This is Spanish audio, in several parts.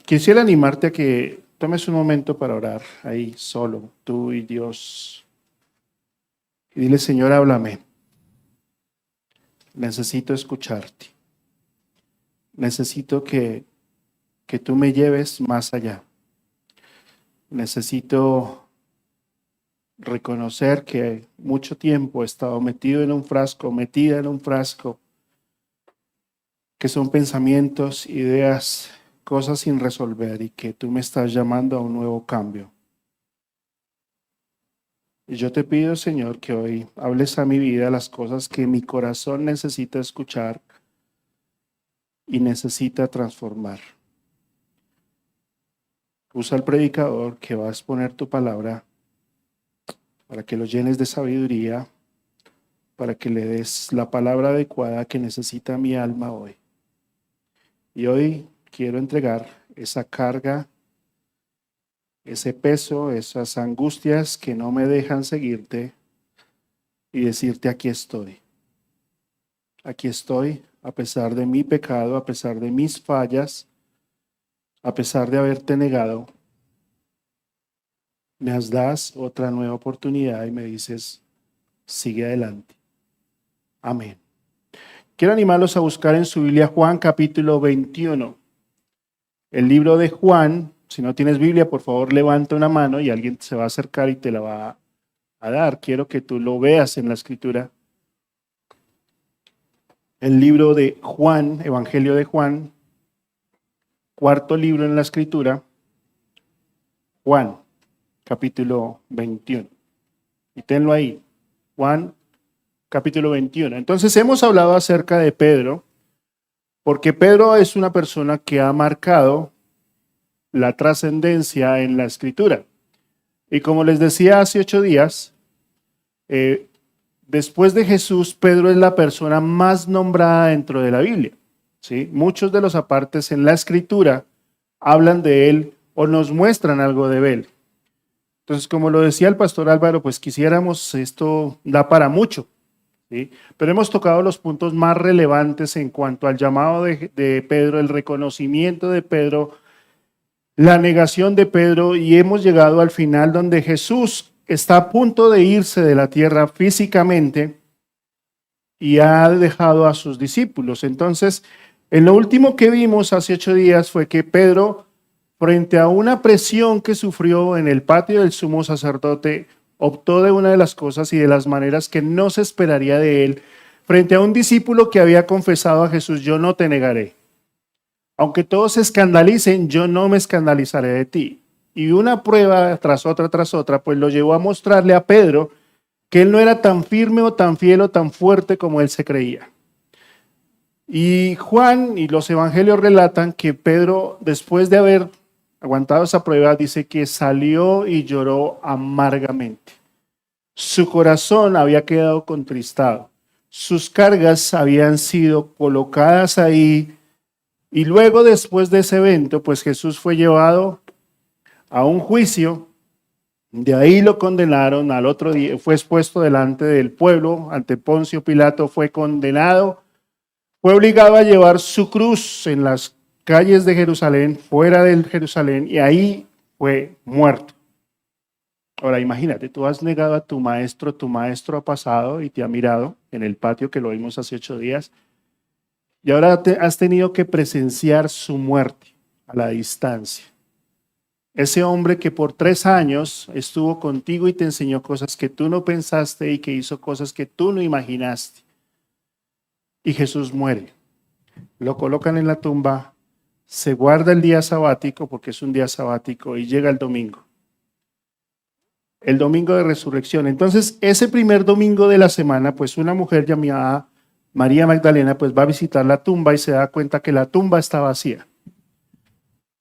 Quisiera animarte a que tomes un momento para orar ahí solo, tú y Dios. Y dile, Señor, háblame. Necesito escucharte. Necesito que tú me lleves más allá. Necesito reconocer que mucho tiempo he estado metido en un frasco, metida en un frasco, que son pensamientos, ideas, cosas sin resolver y que tú me estás llamando a un nuevo cambio. Y yo te pido, Señor, que hoy hables a mi vida las cosas que mi corazón necesita escuchar y necesita transformar. Usa al predicador que va a exponer tu palabra para que lo llenes de sabiduría, para que le des la palabra adecuada que necesita mi alma hoy. Y hoy quiero entregar esa carga, ese peso, esas angustias que no me dejan seguirte y decirte aquí estoy. Aquí estoy a pesar de mi pecado, a pesar de mis fallas, a pesar de haberte negado. Me das otra nueva oportunidad y me dices, sigue adelante. Amén. Quiero animarlos a buscar en su Biblia Juan capítulo 21. El libro de Juan, si no tienes Biblia, por favor levanta una mano y alguien se va a acercar y te la va a dar. Quiero que tú lo veas en la escritura. El libro de Juan, Evangelio de Juan, cuarto libro en la escritura, Juan, capítulo 21. Y tenlo ahí, Juan, capítulo 21. Entonces hemos hablado acerca de Pedro, porque Pedro es una persona que ha marcado la trascendencia en la escritura. Y como les decía hace 8 días, después de Jesús, Pedro es la persona más nombrada dentro de la Biblia. ¿Sí? Muchos de los apartes en la escritura hablan de él o nos muestran algo de él. Entonces, como lo decía el pastor Álvaro, pues quisiéramos, esto da para mucho, ¿sí? Pero hemos tocado los puntos más relevantes en cuanto al llamado de Pedro, el reconocimiento de Pedro, la negación de Pedro, y hemos llegado al final donde Jesús está a punto de irse de la tierra físicamente y ha dejado a sus discípulos. Entonces, en lo último que vimos hace 8 días fue que Pedro, frente a una presión que sufrió en el patio del sumo sacerdote, optó de una de las cosas y de las maneras que no se esperaría de él, frente a un discípulo que había confesado a Jesús, yo no te negaré. Aunque todos se escandalicen, yo no me escandalizaré de ti. Y una prueba tras otra, pues lo llevó a mostrarle a Pedro que él no era tan firme o tan fiel o tan fuerte como él se creía. Y Juan y los evangelios relatan que Pedro, después de haber aguantado esa prueba, dice que salió y lloró amargamente. Su corazón había quedado contristado. Sus cargas habían sido colocadas ahí. Y luego, después de ese evento, pues Jesús fue llevado a un juicio. De ahí lo condenaron. Al otro día fue expuesto delante del pueblo, ante Poncio Pilato, fue condenado. Fue obligado a llevar su cruz en las calles de Jerusalén, fuera de Jerusalén, y ahí fue muerto. Ahora imagínate, tú has negado a tu maestro ha pasado y te ha mirado en el patio que lo vimos hace 8 días, y ahora has tenido que presenciar su muerte a la distancia. Ese hombre que por 3 años estuvo contigo y te enseñó cosas que tú no pensaste y que hizo cosas que tú no imaginaste. Y Jesús muere. Lo colocan en la tumba, se guarda el día sabático, porque es un día sabático, y llega el domingo de resurrección. Entonces, ese primer domingo de la semana, pues una mujer llamada María Magdalena, pues va a visitar la tumba y se da cuenta que la tumba está vacía.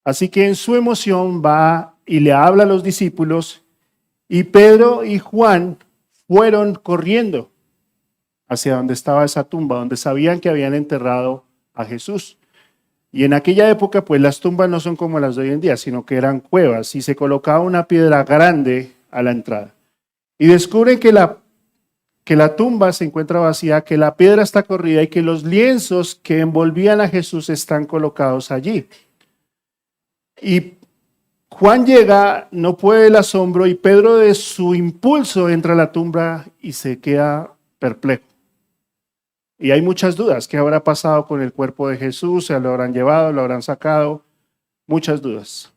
Así que en su emoción va y le habla a los discípulos, y Pedro y Juan fueron corriendo hacia donde estaba esa tumba, donde sabían que habían enterrado a Jesús. Y en aquella época, pues las tumbas no son como las de hoy en día, sino que eran cuevas y se colocaba una piedra grande a la entrada. Y descubren que la tumba se encuentra vacía, que la piedra está corrida y que los lienzos que envolvían a Jesús están colocados allí. Y Juan llega, no puede el asombro, y Pedro de su impulso entra a la tumba y se queda perplejo. Y hay muchas dudas. ¿Qué habrá pasado con el cuerpo de Jesús? ¿Se lo habrán llevado? ¿Lo habrán sacado? Muchas dudas.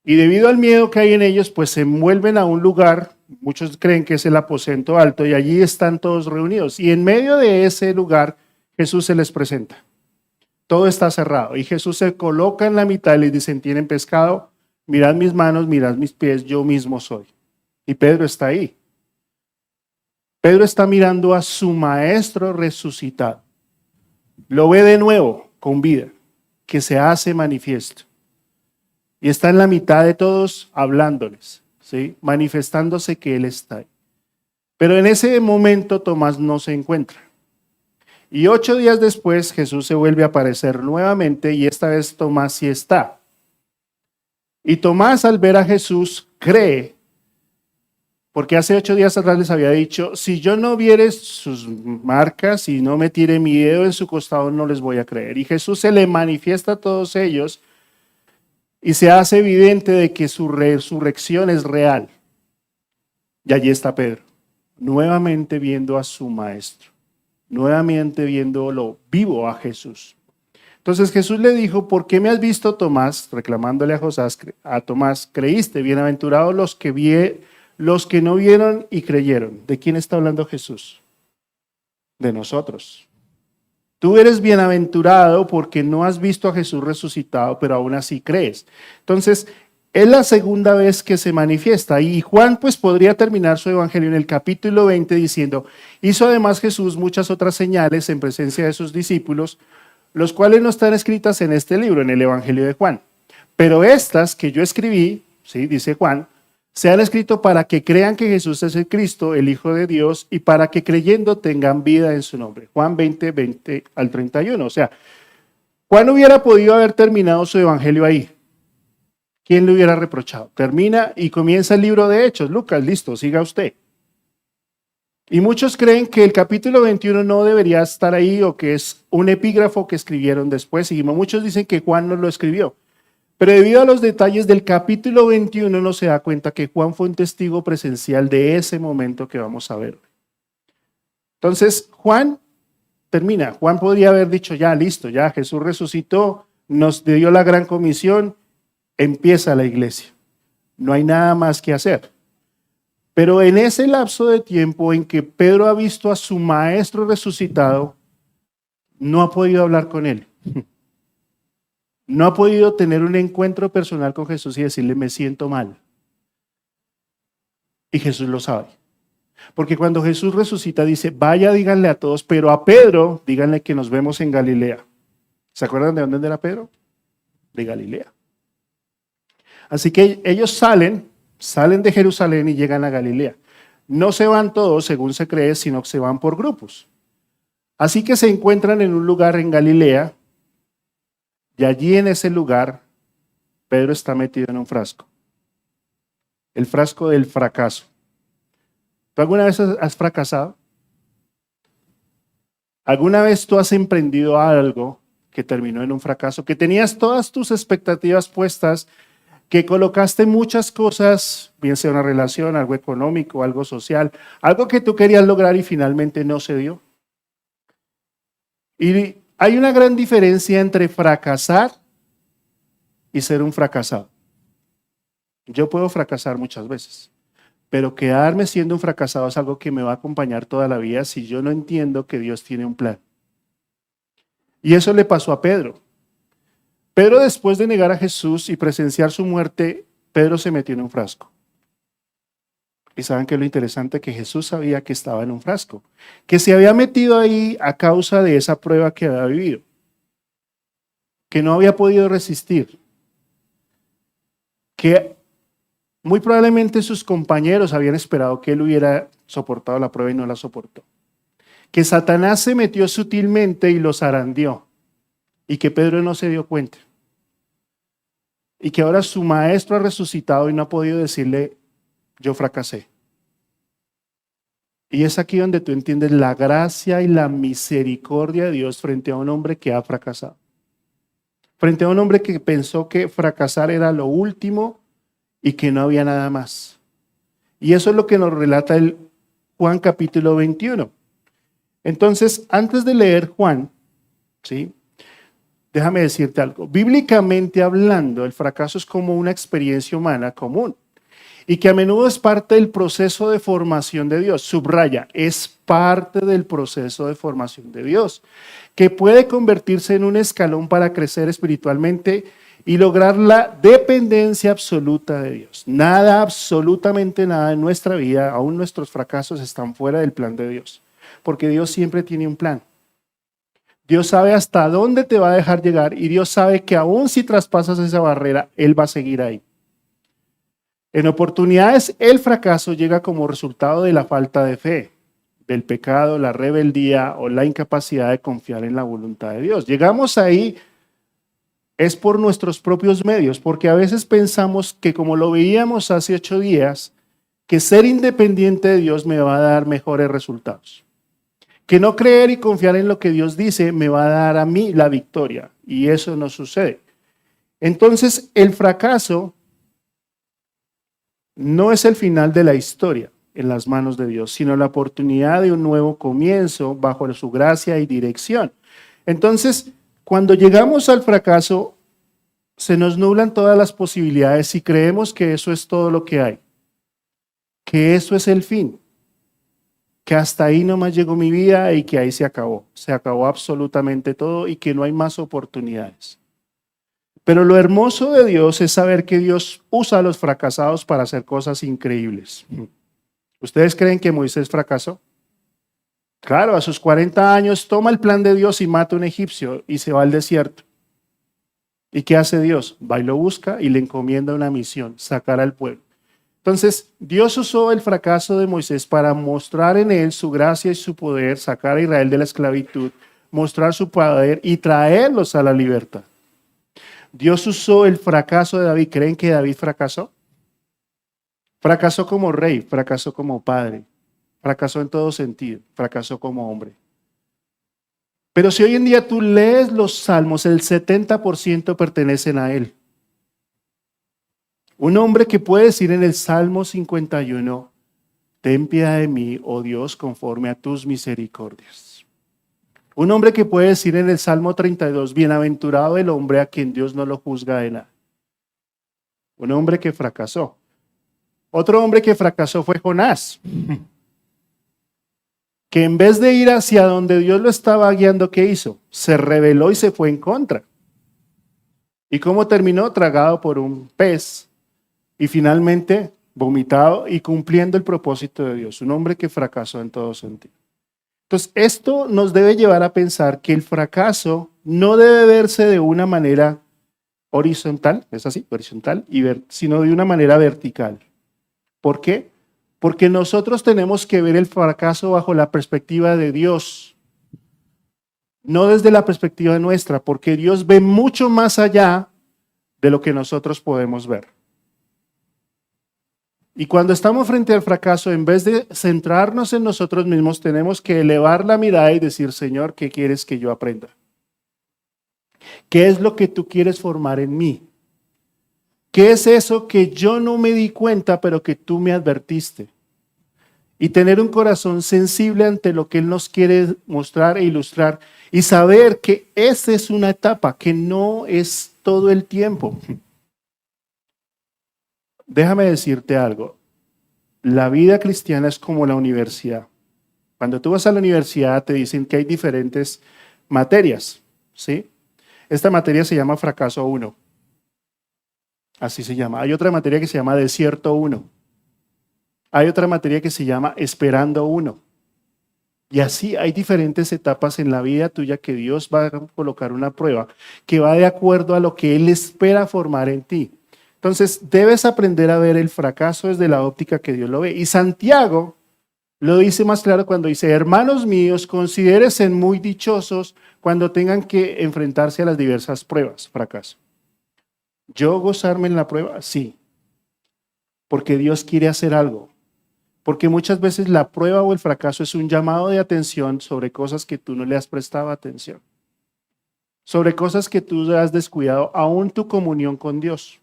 Y debido al miedo que hay en ellos, pues se envuelven a un lugar, muchos creen que es el aposento alto, y allí están todos reunidos. Y en medio de ese lugar, Jesús se les presenta. Todo está cerrado. Y Jesús se coloca en la mitad y les dice: ¿tienen pescado? Mirad mis manos, mirad mis pies, yo mismo soy. Y Pedro está ahí. Pedro está mirando a su maestro resucitado. Lo ve de nuevo con vida, que se hace manifiesto. Y está en la mitad de todos hablándoles, ¿sí? Manifestándose que Él está ahí. Pero en ese momento Tomás no se encuentra. Y 8 días después Jesús se vuelve a aparecer nuevamente y esta vez Tomás sí está. Y Tomás, al ver a Jesús, cree, porque hace 8 días atrás les había dicho: si yo no viere sus marcas y no me tire mi dedo en su costado, no les voy a creer. Y Jesús se le manifiesta a todos ellos y se hace evidente de que su resurrección es real. Y allí está Pedro, nuevamente viendo a su maestro, nuevamente viéndolo vivo a Jesús. Entonces Jesús le dijo: ¿por qué me has visto, Tomás? Reclamándole a Tomás: creíste, bienaventurados los que no vieron y creyeron. ¿De quién está hablando Jesús? De nosotros. Tú eres bienaventurado porque no has visto a Jesús resucitado, pero aún así crees. Entonces, es la segunda vez que se manifiesta. Y Juan pues podría terminar su evangelio en el capítulo 20 diciendo: hizo además Jesús muchas otras señales en presencia de sus discípulos, los cuales no están escritas en este libro, en el evangelio de Juan. Pero estas que yo escribí, ¿sí?, dice Juan, se han escrito para que crean que Jesús es el Cristo, el Hijo de Dios, y para que creyendo tengan vida en su nombre. Juan 20, 20 al 31. O sea, Juan hubiera podido haber terminado su evangelio ahí. ¿Quién le hubiera reprochado? Termina y comienza el libro de Hechos. Lucas, listo, siga usted. Y muchos creen que el capítulo 21 no debería estar ahí o que es un epígrafo que escribieron después. Y muchos dicen que Juan no lo escribió. Pero debido a los detalles del capítulo 21 uno se da cuenta que Juan fue un testigo presencial de ese momento que vamos a ver. Entonces Juan termina. Juan podría haber dicho: ya, listo, ya Jesús resucitó, nos dio la gran comisión, empieza la iglesia. No hay nada más que hacer. Pero en ese lapso de tiempo en que Pedro ha visto a su maestro resucitado, no ha podido hablar con él. No ha podido tener un encuentro personal con Jesús y decirle: me siento mal. Y Jesús lo sabe. Porque cuando Jesús resucita dice: vaya, díganle a todos, pero a Pedro díganle que nos vemos en Galilea. ¿Se acuerdan de dónde era Pedro? De Galilea. Así que ellos salen de Jerusalén y llegan a Galilea. No se van todos, según se cree, sino que se van por grupos. Así que se encuentran en un lugar en Galilea. Y allí en ese lugar, Pedro está metido en un frasco. El frasco del fracaso. ¿Tú alguna vez has fracasado? ¿Alguna vez tú has emprendido algo que terminó en un fracaso? Que tenías todas tus expectativas puestas, que colocaste muchas cosas, bien sea una relación, algo económico, algo social, algo que tú querías lograr y finalmente no se dio. Y hay una gran diferencia entre fracasar y ser un fracasado. Yo puedo fracasar muchas veces, pero quedarme siendo un fracasado es algo que me va a acompañar toda la vida si yo no entiendo que Dios tiene un plan. Y eso le pasó a Pedro. Pedro, después de negar a Jesús y presenciar su muerte, Pedro se metió en un frasco. Y saben que lo interesante, que Jesús sabía que estaba en un frasco, que se había metido ahí a causa de esa prueba que había vivido, que no había podido resistir, que muy probablemente sus compañeros habían esperado que él hubiera soportado la prueba y no la soportó, que Satanás se metió sutilmente y los zarandeó, y que Pedro no se dio cuenta, y que ahora su maestro ha resucitado y no ha podido decirle: yo fracasé. Y es aquí donde tú entiendes la gracia y la misericordia de Dios frente a un hombre que ha fracasado. frente a un hombre que pensó que fracasar era lo último y que no había nada más. Y eso es lo que nos relata el Juan capítulo 21. Entonces, antes de leer Juan, ¿sí? Déjame decirte algo. Bíblicamente hablando, el fracaso es como una experiencia humana común y que a menudo es parte del proceso de formación de Dios. Subraya, es parte del proceso de formación de Dios, que puede convertirse en un escalón para crecer espiritualmente y lograr la dependencia absoluta de Dios. Nada, absolutamente nada en nuestra vida, aún nuestros fracasos están fuera del plan de Dios, porque Dios siempre tiene un plan. Dios sabe hasta dónde te va a dejar llegar y Dios sabe que aún si traspasas esa barrera, Él va a seguir ahí. En oportunidades, el fracaso llega como resultado de la falta de fe, del pecado, la rebeldía o la incapacidad de confiar en la voluntad de Dios. Llegamos ahí es por nuestros propios medios, porque a veces pensamos que, como lo veíamos hace 8 días, que ser independiente de Dios me va a dar mejores resultados. Que no creer y confiar en lo que Dios dice me va a dar a mí la victoria, y eso no sucede. Entonces, el fracaso no es el final de la historia en las manos de Dios, sino la oportunidad de un nuevo comienzo bajo su gracia y dirección. Entonces, cuando llegamos al fracaso, se nos nublan todas las posibilidades y creemos que eso es todo lo que hay, que eso es el fin, que hasta ahí nomás llegó mi vida y que ahí se acabó absolutamente todo y que no hay más oportunidades. Pero lo hermoso de Dios es saber que Dios usa a los fracasados para hacer cosas increíbles. ¿Ustedes creen que Moisés fracasó? Claro, a sus 40 años toma el plan de Dios y mata a un egipcio y se va al desierto. ¿Y qué hace Dios? Va y lo busca y le encomienda una misión, sacar al pueblo. Entonces, Dios usó el fracaso de Moisés para mostrar en él su gracia y su poder, sacar a Israel de la esclavitud, mostrar su poder y traerlos a la libertad. Dios usó el fracaso de David. ¿Creen que David fracasó? Fracasó como rey, fracasó como padre, fracasó en todo sentido, fracasó como hombre. Pero si hoy en día tú lees los salmos, el 70% pertenecen a él. Un hombre que puede decir en el Salmo 51, ten piedad de mí, oh Dios, conforme a tus misericordias. Un hombre que puede decir en el Salmo 32, bienaventurado el hombre a quien Dios no lo juzga de nada. Un hombre que fracasó. Otro hombre que fracasó fue Jonás, que en vez de ir hacia donde Dios lo estaba guiando, ¿qué hizo? Se rebeló y se fue en contra. ¿Y cómo terminó? Tragado por un pez y finalmente vomitado y cumpliendo el propósito de Dios. Un hombre que fracasó en todo sentido. Entonces, esto nos debe llevar a pensar que el fracaso no debe verse de una manera horizontal, es así, horizontal, sino de una manera vertical. ¿Por qué? Porque nosotros tenemos que ver el fracaso bajo la perspectiva de Dios, no desde la perspectiva nuestra, porque Dios ve mucho más allá de lo que nosotros podemos ver. Y cuando estamos frente al fracaso, en vez de centrarnos en nosotros mismos, tenemos que elevar la mirada y decir, Señor, ¿qué quieres que yo aprenda? ¿Qué es lo que tú quieres formar en mí? ¿Qué es eso que yo no me di cuenta, pero que tú me advertiste? Y tener un corazón sensible ante lo que Él nos quiere mostrar e ilustrar y saber que esa es una etapa, que no es todo el tiempo. Déjame decirte algo. La vida cristiana es como la universidad. Cuando tú vas a la universidad te dicen que hay diferentes materias, ¿sí? Esta materia se llama fracaso 1. Así se llama. Hay otra materia que se llama desierto 1. Hay otra materia que se llama esperando 1. Y así hay diferentes etapas en la vida tuya que Dios va a colocar una prueba que va de acuerdo a lo que Él espera formar en ti. Entonces debes aprender a ver el fracaso desde la óptica que Dios lo ve. Y Santiago lo dice más claro cuando dice, hermanos míos, considérense muy dichosos cuando tengan que enfrentarse a las diversas pruebas, fracaso. ¿Yo gozarme en la prueba? Sí, porque Dios quiere hacer algo. Porque muchas veces la prueba o el fracaso es un llamado de atención sobre cosas que tú no le has prestado atención. sobre cosas que tú has descuidado, aún tu comunión con Dios.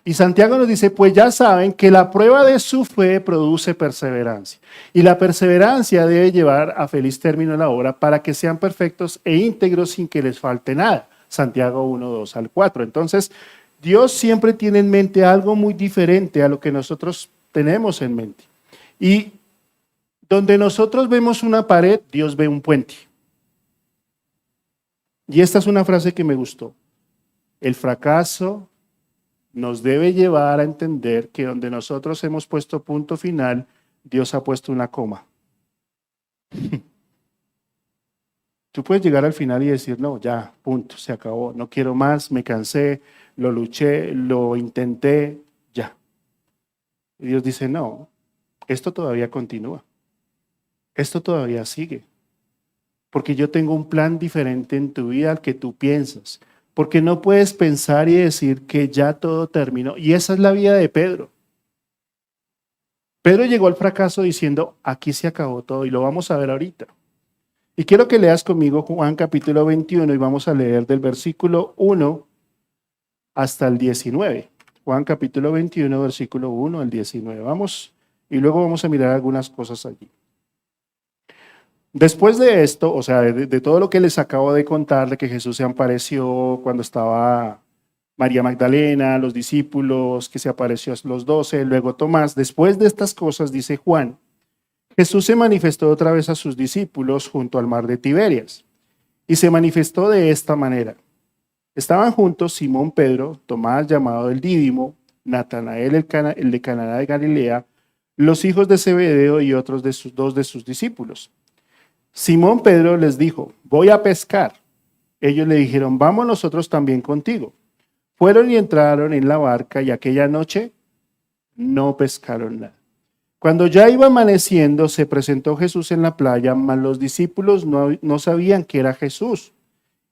Y Santiago nos dice, pues ya saben que la prueba de su fe produce perseverancia. Y la perseverancia debe llevar a feliz término la obra para que sean perfectos e íntegros sin que les falte nada. Santiago 1, 2 al 4. Entonces, Dios siempre tiene en mente algo muy diferente a lo que nosotros tenemos en mente. Y donde nosotros vemos una pared, Dios ve un puente. Y esta es una frase que me gustó. El fracaso nos debe llevar a entender que donde nosotros hemos puesto punto final, Dios ha puesto una coma. Tú puedes llegar al final y decir, no, ya, punto, se acabó, no quiero más, me cansé, lo luché, lo intenté, ya. Y Dios dice, no, esto todavía continúa, esto todavía sigue, porque yo tengo un plan diferente en tu vida al que tú piensas, porque no puedes pensar y decir que ya todo terminó. Y esa es la vida de Pedro. Pedro llegó al fracaso diciendo, aquí se acabó todo, y lo vamos a ver ahorita. Y quiero que leas conmigo Juan capítulo 21 y vamos a leer del versículo 1 hasta el 19. Juan capítulo 21, versículo 1 al 19. Vamos, y luego vamos a mirar algunas cosas allí. Después de esto, o sea, de todo lo que les acabo de contar, de que Jesús se apareció cuando estaba María Magdalena, los discípulos, que se apareció a los 12, luego Tomás, después de estas cosas, dice Juan, Jesús se manifestó otra vez a sus discípulos junto al mar de Tiberias, y se manifestó de esta manera. Estaban juntos Simón Pedro, Tomás llamado el Dídimo, Natanael el de Caná de Galilea, los hijos de Zebedeo y otros de dos de sus discípulos. Simón Pedro les dijo, voy a pescar. Ellos le dijeron, vamos nosotros también contigo. Fueron y entraron en la barca y aquella noche no pescaron nada. Cuando ya iba amaneciendo, se presentó Jesús en la playa, mas los discípulos no sabían que era Jesús.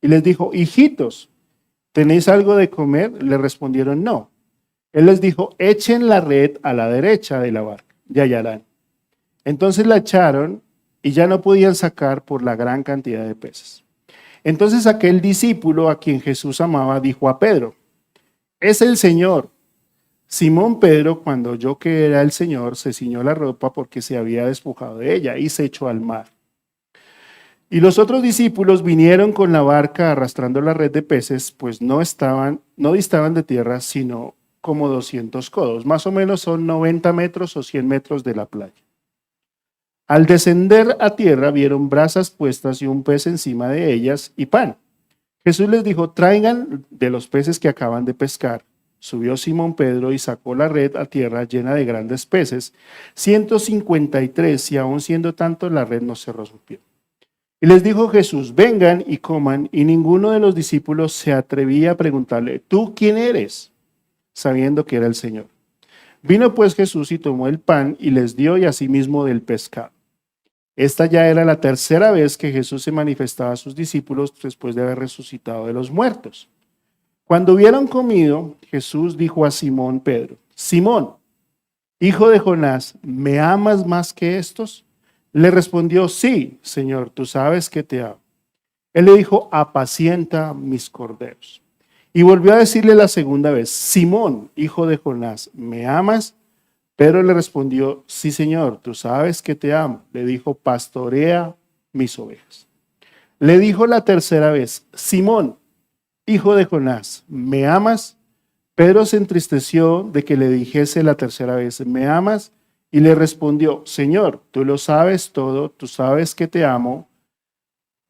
Y les dijo, hijitos, ¿tenéis algo de comer? Le respondieron, no. Él les dijo, echen la red a la derecha de la barca y hallarán. Entonces la echaron y ya no podían sacar por la gran cantidad de peces. Entonces aquel discípulo a quien Jesús amaba dijo a Pedro, es el Señor. Simón Pedro, cuando oyó que era el Señor, se ciñó la ropa porque se había despojado de ella y se echó al mar. Y los otros discípulos vinieron con la barca arrastrando la red de peces, pues no distaban de tierra, sino como 200 codos. Más o menos son 90 metros o 100 metros de la playa. Al descender a tierra vieron brasas puestas y un pez encima de ellas y pan. Jesús les dijo, traigan de los peces que acaban de pescar. Subió Simón Pedro y sacó la red a tierra llena de grandes peces, 153, y aun siendo tanto la red no se rompió. Y les dijo Jesús, vengan y coman, y ninguno de los discípulos se atrevía a preguntarle, ¿tú quién eres? Sabiendo que era el Señor. Vino pues Jesús y tomó el pan y les dio y asimismo del pescado. Esta ya era la tercera vez que Jesús se manifestaba a sus discípulos después de haber resucitado de los muertos. Cuando hubieron comido, Jesús dijo a Simón Pedro, Simón, hijo de Jonás, ¿me amas más que estos? Le respondió, sí, Señor, tú sabes que te amo. Él le dijo, apacienta mis corderos. Y volvió a decirle la segunda vez, Simón, hijo de Jonás, ¿me amas? Pedro le respondió, sí, Señor, tú sabes que te amo. Le dijo, pastorea mis ovejas. Le dijo la tercera vez, Simón, hijo de Jonás, ¿me amas? Pedro se entristeció de que le dijese la tercera vez, ¿me amas? Y le respondió, Señor, tú lo sabes todo, tú sabes que te amo.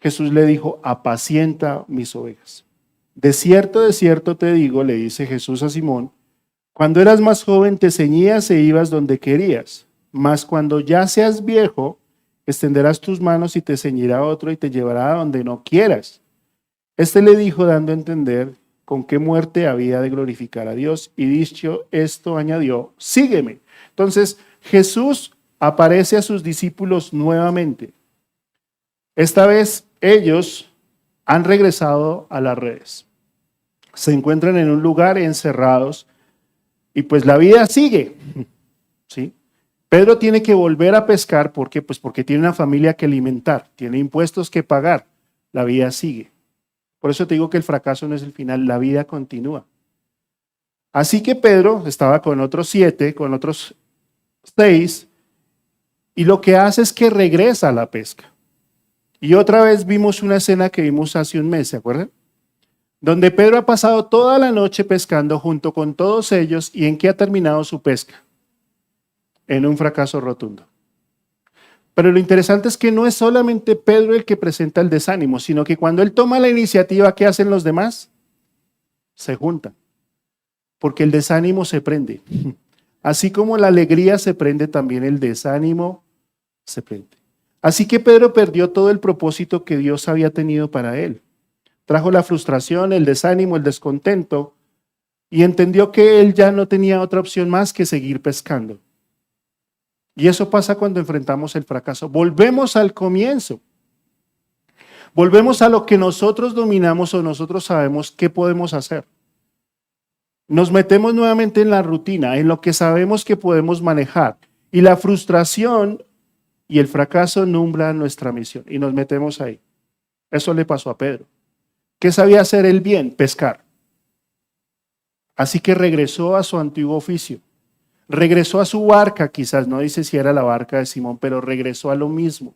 Jesús le dijo, apacienta mis ovejas. De cierto te digo, le dice Jesús a Simón, cuando eras más joven te ceñías e ibas donde querías, mas cuando ya seas viejo, extenderás tus manos y te ceñirá otro y te llevará a donde no quieras. Este le dijo dando a entender con qué muerte había de glorificar a Dios, y dicho esto añadió, sígueme. Entonces Jesús aparece a sus discípulos nuevamente. Esta vez ellos han regresado a las redes. Se encuentran en un lugar encerrados y pues la vida sigue, ¿sí? Pedro tiene que volver a pescar, ¿por qué? Pues porque tiene una familia que alimentar, tiene impuestos que pagar, la vida sigue. Por eso te digo que el fracaso no es el final, la vida continúa. Así que Pedro estaba con otros 7, con otros 6, y lo que hace es que regresa a la pesca. Y otra vez vimos una escena que vimos hace un mes, ¿se acuerdan? Donde Pedro ha pasado toda la noche pescando junto con todos ellos, ¿y en qué ha terminado su pesca? En un fracaso rotundo. Pero lo interesante es que no es solamente Pedro el que presenta el desánimo, sino que cuando él toma la iniciativa, ¿qué hacen los demás? Se juntan. Porque el desánimo se prende. Así como la alegría se prende, también el desánimo se prende. Así que Pedro perdió todo el propósito que Dios había tenido para él. Trajo la frustración, el desánimo, el descontento, y entendió que él ya no tenía otra opción más que seguir pescando. Y eso pasa cuando enfrentamos el fracaso. Volvemos al comienzo. Volvemos a lo que nosotros dominamos o nosotros sabemos qué podemos hacer. Nos metemos nuevamente en la rutina, en lo que sabemos que podemos manejar. Y la frustración y el fracaso nublan nuestra misión. Y nos metemos ahí. Eso le pasó a Pedro. ¿Qué sabía hacer él bien? Pescar. Así que regresó a su antiguo oficio. Regresó a su barca, quizás no dice si era la barca de Simón, pero regresó a lo mismo.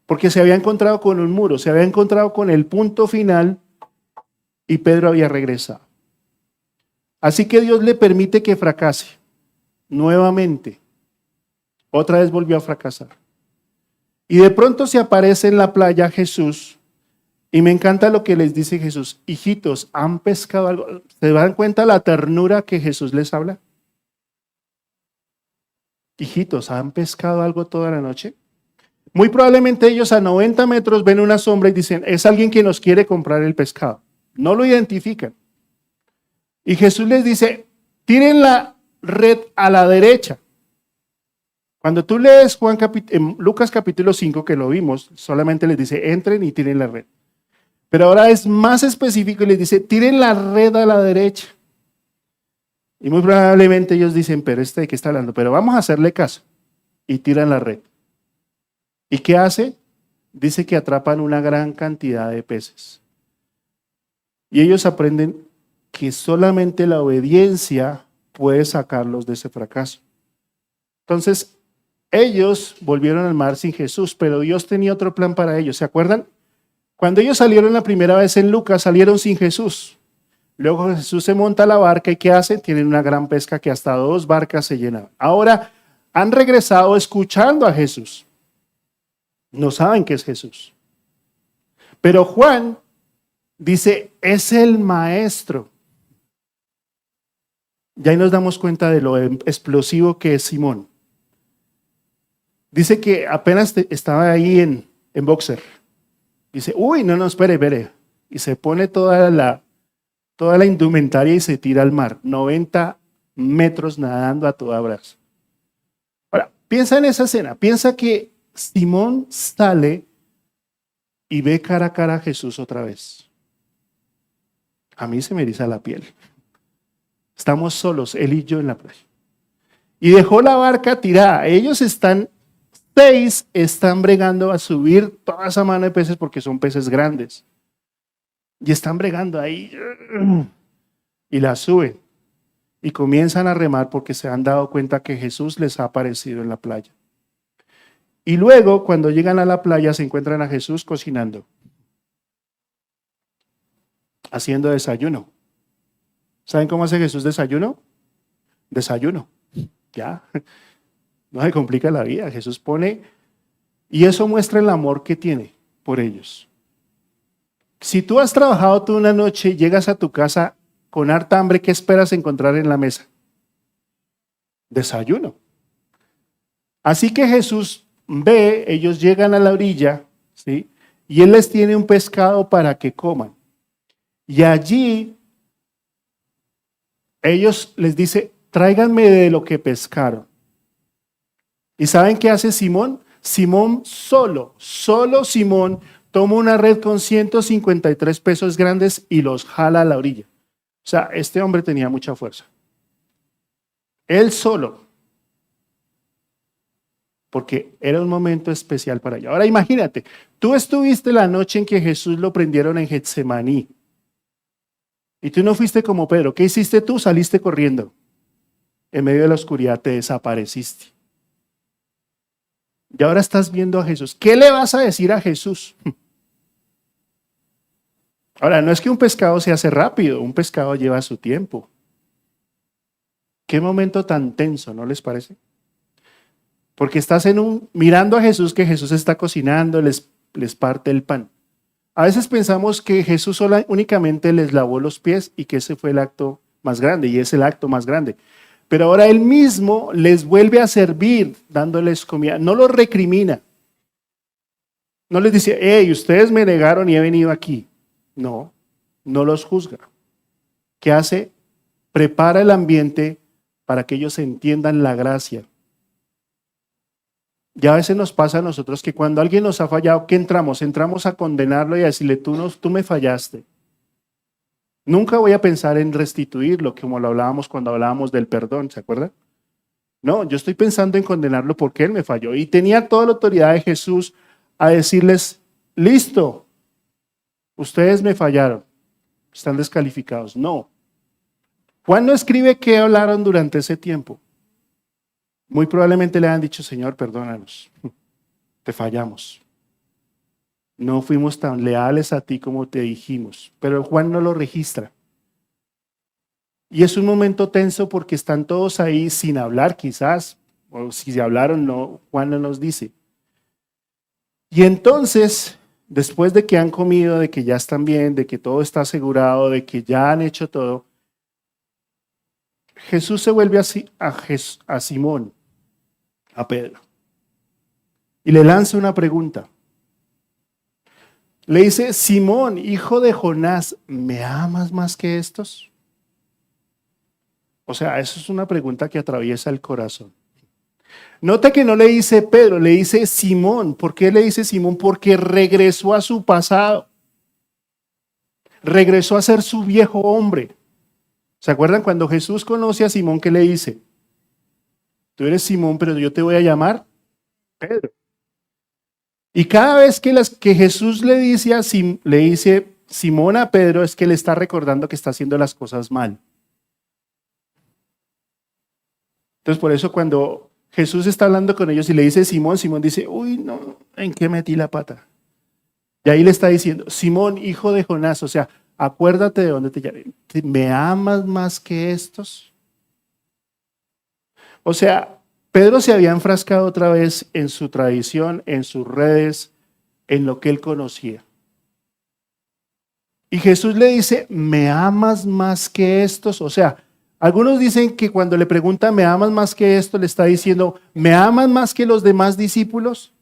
Porque se había encontrado con un muro, se había encontrado con el punto final y Pedro había regresado. Así que Dios le permite que fracase nuevamente. Otra vez volvió a fracasar. Y de pronto se aparece en la playa Jesús. Y me encanta lo que les dice Jesús. Hijitos, ¿han pescado algo? ¿Se dan cuenta la ternura que Jesús les habla? Hijitos, ¿han pescado algo toda la noche? Muy probablemente ellos a 90 metros ven una sombra y dicen, es alguien que nos quiere comprar el pescado. No lo identifican. Y Jesús les dice, tiren la red a la derecha. Cuando tú lees en Lucas capítulo 5, que lo vimos, solamente les dice, entren y tiren la red. Pero ahora es más específico y les dice, tiren la red a la derecha. Y muy probablemente ellos dicen, pero ¿de qué está hablando? Pero vamos a hacerle caso. Y tiran la red. ¿Y qué hace? Dice que atrapan una gran cantidad de peces. Y ellos aprenden que solamente la obediencia puede sacarlos de ese fracaso. Entonces, ellos volvieron al mar sin Jesús, pero Dios tenía otro plan para ellos. ¿Se acuerdan? Cuando ellos salieron la primera vez en Lucas, salieron sin Jesús. Luego Jesús se monta a la barca y ¿qué hacen? Tienen una gran pesca que hasta 2 barcas se llenan. Ahora han regresado escuchando a Jesús. No saben qué es Jesús. Pero Juan dice, es el maestro. Y ahí nos damos cuenta de lo explosivo que es Simón. Dice que apenas estaba ahí en boxer. Dice, uy, no, espere. Y se pone toda la indumentaria y se tira al mar. 90 metros nadando a toda brazo. Ahora, piensa en esa escena. Piensa que Simón sale y ve cara a cara a Jesús otra vez. A mí se me eriza la piel. Estamos solos, él y yo en la playa. Y dejó la barca tirada. Ellos están 6, están bregando a subir toda esa mano de peces porque son peces grandes. Y están bregando ahí y la suben. Y comienzan a remar porque se han dado cuenta que Jesús les ha aparecido en la playa. Y luego, cuando llegan a la playa, se encuentran a Jesús cocinando, haciendo desayuno. ¿Saben cómo hace Jesús desayuno? Desayuno. Ya. No se complica la vida. Jesús pone, y eso muestra el amor que tiene por ellos. Si tú has trabajado toda una noche y llegas a tu casa con harta hambre, ¿qué esperas encontrar en la mesa? Desayuno. Así que Jesús ve, ellos llegan a la orilla, ¿sí? Y Él les tiene un pescado para que coman. Y allí ellos les dice, tráiganme de lo que pescaron. ¿Y saben qué hace Simón? Simón solo Simón toma una red con 153 pesos grandes y los jala a la orilla. O sea, este hombre tenía mucha fuerza. Él solo. porque era un momento especial para ella. Ahora imagínate, tú estuviste la noche en que Jesús lo prendieron en Getsemaní y tú no fuiste como Pedro. ¿Qué hiciste tú? Saliste corriendo. En medio de la oscuridad te desapareciste. Y ahora estás viendo a Jesús. ¿Qué le vas a decir a Jesús? Ahora, no es que un pescado se hace rápido, un pescado lleva su tiempo. Qué momento tan tenso, ¿no les parece? Porque estás mirando a Jesús, que Jesús está cocinando, les parte el pan. A veces pensamos que Jesús únicamente les lavó los pies y que ese fue el acto más grande, y es el acto más grande. Pero ahora Él mismo les vuelve a servir, dándoles comida. No los recrimina. No les dice, hey, ustedes me negaron y he venido aquí. No, no los juzga. ¿Qué hace? Prepara el ambiente para que ellos entiendan la gracia. Ya a veces nos pasa a nosotros que cuando alguien nos ha fallado, ¿qué entramos? Entramos a condenarlo y a decirle, tú me fallaste. Nunca voy a pensar en restituirlo, como lo hablábamos cuando hablábamos del perdón, ¿se acuerdan? No, yo estoy pensando en condenarlo porque él me falló. Y tenía toda la autoridad de Jesús a decirles, listo, ustedes me fallaron, están descalificados. No. Juan no escribe qué hablaron durante ese tiempo. Muy probablemente le han dicho, Señor, perdónanos, te fallamos. No fuimos tan leales a ti como te dijimos, pero Juan no lo registra. Y es un momento tenso porque están todos ahí sin hablar quizás, o si hablaron, no, Juan no nos dice. Y entonces, después de que han comido, de que ya están bien, de que todo está asegurado, de que ya han hecho todo, Jesús se vuelve a Simón, a Pedro, y le lanza una pregunta. Le dice, Simón, hijo de Jonás, ¿me amas más que estos? O sea, eso es una pregunta que atraviesa el corazón. Nota que no le dice Pedro, le dice Simón. ¿Por qué le dice Simón? Porque regresó a su pasado. Regresó a ser su viejo hombre. ¿Se acuerdan cuando Jesús conoce a Simón, qué le dice? Tú eres Simón, pero yo te voy a llamar Pedro. Y cada vez que Jesús le dice Simón a Pedro, es que le está recordando que está haciendo las cosas mal. Entonces, por eso cuando Jesús está hablando con ellos y le dice Simón, Simón dice, uy, no, ¿en qué metí la pata? Y ahí le está diciendo, Simón, hijo de Jonás, o sea, acuérdate de dónde te llamé. ¿Me amas más que estos? O sea, Pedro se había enfrascado otra vez en su tradición, en sus redes, en lo que él conocía. Y Jesús le dice, ¿me amas más que estos? O sea, algunos dicen que cuando le pregunta, ¿me amas más que esto? Le está diciendo, ¿me amas más que los demás discípulos?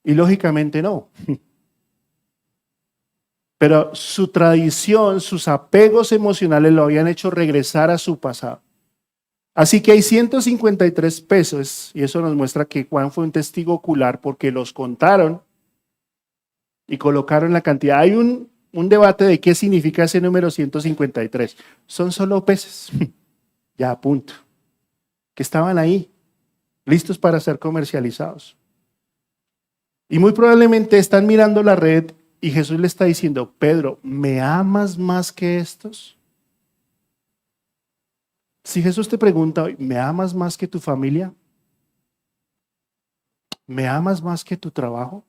Y lógicamente no. Pero su tradición, sus apegos emocionales lo habían hecho regresar a su pasado. Así que hay 153 pesos, y eso nos muestra que Juan fue un testigo ocular porque los contaron y colocaron la cantidad. Hay un debate de qué significa ese número 153. Son solo peces, ya a punto, que estaban ahí, listos para ser comercializados. Y muy probablemente están mirando la red y Jesús le está diciendo, Pedro, ¿me amas más que estos? Si Jesús te pregunta hoy, ¿me amas más que tu familia? ¿Me amas más que tu trabajo?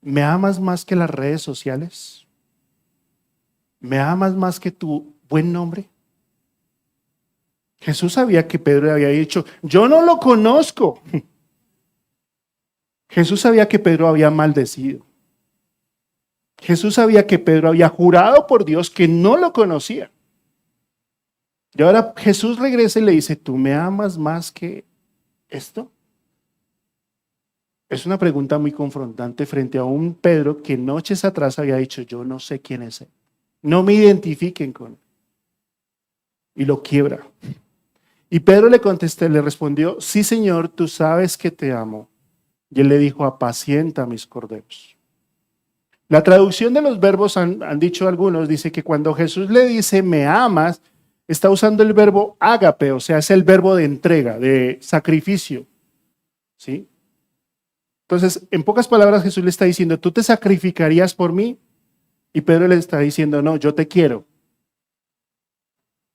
¿Me amas más que las redes sociales? ¿Me amas más que tu buen nombre? Jesús sabía que Pedro le había dicho, yo no lo conozco. Jesús sabía que Pedro había maldecido. Jesús sabía que Pedro había jurado por Dios que no lo conocía. Y ahora Jesús regresa y le dice, ¿tú me amas más que esto? Es una pregunta muy confrontante frente a un Pedro que noches atrás había dicho, yo no sé quién es él. No me identifiquen con él. Y lo quiebra. Y Pedro le respondió, sí, Señor, tú sabes que te amo. Y él le dijo, apacienta mis corderos. La traducción de los verbos han dicho algunos, dice que cuando Jesús le dice, me amas, Está usando el verbo ágape, o sea, es el verbo de entrega, de sacrificio. ¿Sí? Entonces, en pocas palabras, Jesús le está diciendo, ¿tú te sacrificarías por mí? Y Pedro le está diciendo, no, yo te quiero.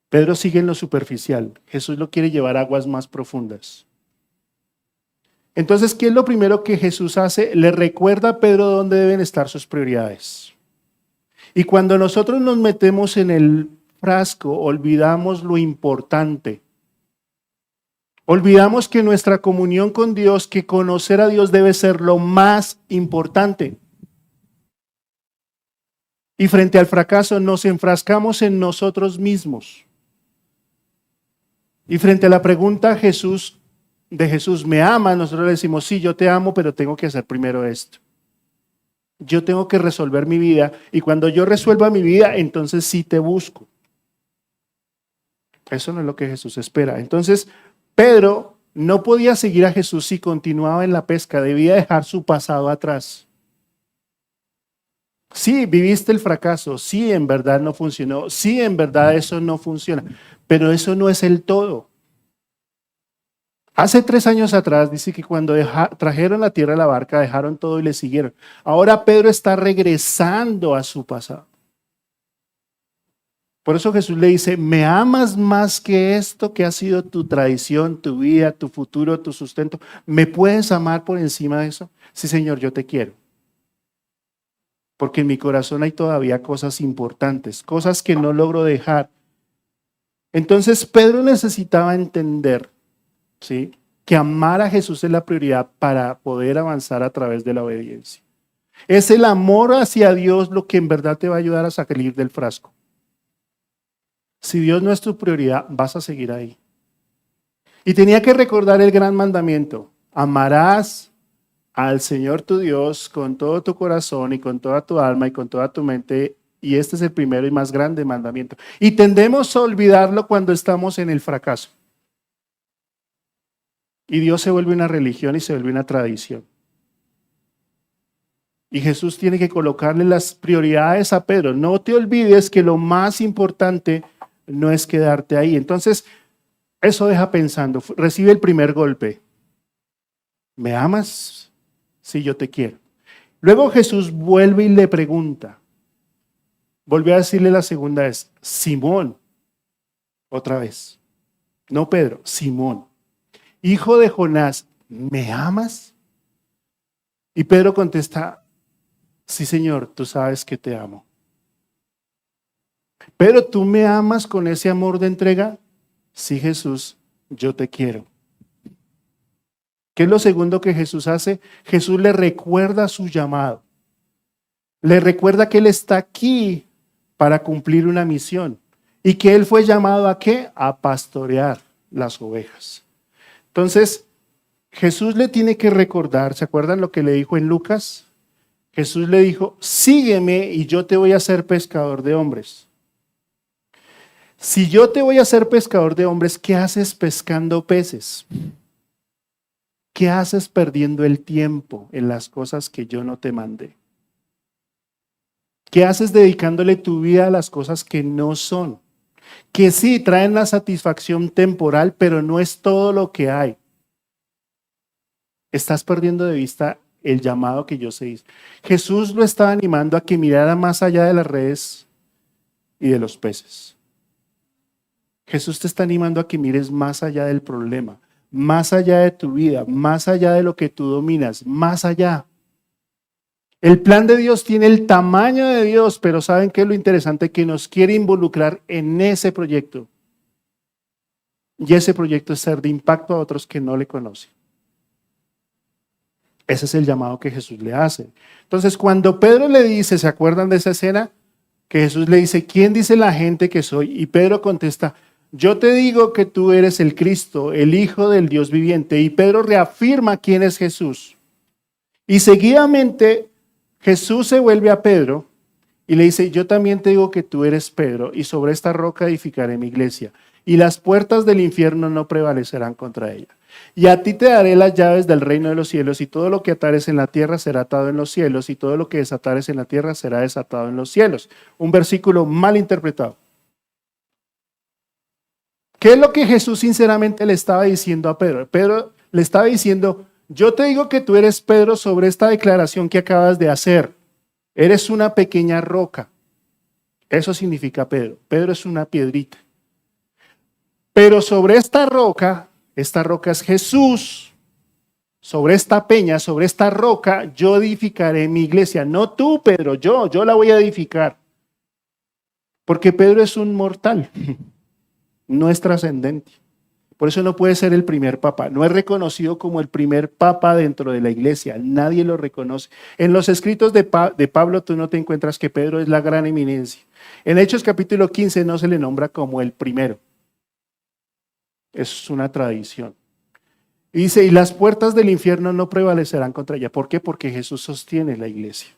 Pedro sigue en lo superficial. Jesús lo quiere llevar a aguas más profundas. Entonces, ¿qué es lo primero que Jesús hace? Le recuerda a Pedro dónde deben estar sus prioridades. Y cuando nosotros nos metemos en el frasco, olvidamos lo importante. Olvidamos que nuestra comunión con Dios, que conocer a Dios debe ser lo más importante. Y frente al fracaso nos enfrascamos en nosotros mismos. Y frente a la pregunta de Jesús, ¿me ama? Nosotros le decimos, sí, yo te amo, pero tengo que hacer primero esto. Yo tengo que resolver mi vida y cuando yo resuelva mi vida, entonces sí te busco. Eso no es lo que Jesús espera. Entonces, Pedro no podía seguir a Jesús si continuaba en la pesca, debía dejar su pasado atrás. Sí, viviste el fracaso, sí, en verdad no funcionó, sí, en verdad eso no funciona, pero eso no es el todo. Hace 3 años atrás dice que cuando trajeron la tierra a la barca, dejaron todo y le siguieron. Ahora Pedro está regresando a su pasado. Por eso Jesús le dice, ¿me amas más que esto que ha sido tu tradición, tu vida, tu futuro, tu sustento? ¿Me puedes amar por encima de eso? Sí, Señor, yo te quiero. Porque en mi corazón hay todavía cosas importantes, cosas que no logro dejar. Entonces Pedro necesitaba entender, ¿sí?, que amar a Jesús es la prioridad para poder avanzar a través de la obediencia. Es el amor hacia Dios lo que en verdad te va a ayudar a salir del frasco. Si Dios no es tu prioridad, vas a seguir ahí. Y tenía que recordar el gran mandamiento: amarás al Señor tu Dios con todo tu corazón y con toda tu alma y con toda tu mente. Y este es el primero y más grande mandamiento. Y tendemos a olvidarlo cuando estamos en el fracaso. Y Dios se vuelve una religión y se vuelve una tradición. Y Jesús tiene que colocarle las prioridades a Pedro. No te olvides que lo más importante no es quedarte ahí. Entonces, eso deja pensando. Recibe el primer golpe. ¿Me amas? Sí, yo te quiero. Luego Jesús vuelve y le pregunta. Volvió a decirle la segunda vez, Simón, otra vez. No Pedro, Simón, hijo de Jonás, ¿me amas? Y Pedro contesta, sí, Señor, tú sabes que te amo. Pero ¿tú me amas con ese amor de entrega? Sí, Jesús, yo te quiero. ¿Qué es lo segundo que Jesús hace? Jesús le recuerda su llamado. Le recuerda que Él está aquí para cumplir una misión. Y que Él fue llamado ¿a qué? A pastorear las ovejas. Entonces, Jesús le tiene que recordar, ¿se acuerdan lo que le dijo en Lucas? Jesús le dijo, sígueme y yo te voy a hacer pescador de hombres. Si yo te voy a hacer pescador de hombres, ¿qué haces pescando peces? ¿Qué haces perdiendo el tiempo en las cosas que yo no te mandé? ¿Qué haces dedicándole tu vida a las cosas que no son? Que sí traen la satisfacción temporal, pero no es todo lo que hay. Estás perdiendo de vista el llamado que yo se hizo. Jesús lo estaba animando a que mirara más allá de las redes y de los peces. Jesús te está animando a que mires más allá del problema, más allá de tu vida, más allá de lo que tú dominas, más allá. El plan de Dios tiene el tamaño de Dios, pero ¿saben qué es lo interesante? Que nos quiere involucrar en ese proyecto. Y ese proyecto es ser de impacto a otros que no le conocen. Ese es el llamado que Jesús le hace. Entonces, cuando Pedro le dice, ¿se acuerdan de esa escena? Que Jesús le dice, ¿quién dice la gente que soy? Y Pedro contesta, yo te digo que tú eres el Cristo, el Hijo del Dios viviente. Y Pedro reafirma quién es Jesús. Y seguidamente Jesús se vuelve a Pedro y le dice, yo también te digo que tú eres Pedro y sobre esta roca edificaré mi iglesia y las puertas del infierno no prevalecerán contra ella. Y a ti te daré las llaves del reino de los cielos y todo lo que atares en la tierra será atado en los cielos y todo lo que desatares en la tierra será desatado en los cielos. Un versículo mal interpretado. ¿Qué es lo que Jesús sinceramente le estaba diciendo a Pedro? Pedro le estaba diciendo, yo te digo que tú eres Pedro sobre esta declaración que acabas de hacer. Eres una pequeña roca. Eso significa Pedro. Pedro es una piedrita. Pero sobre esta roca es Jesús. Sobre esta peña, sobre esta roca, yo edificaré mi iglesia. No tú, Pedro, yo la voy a edificar. Porque Pedro es un mortal, no es trascendente. Por eso no puede ser el primer papa. No es reconocido como el primer papa dentro de la iglesia. Nadie lo reconoce. En los escritos de Pablo tú no te encuentras que Pedro es la gran eminencia. En Hechos capítulo 15 no se le nombra como el primero. Es una tradición. Y dice, y las puertas del infierno no prevalecerán contra ella. ¿Por qué? Porque Jesús sostiene la iglesia.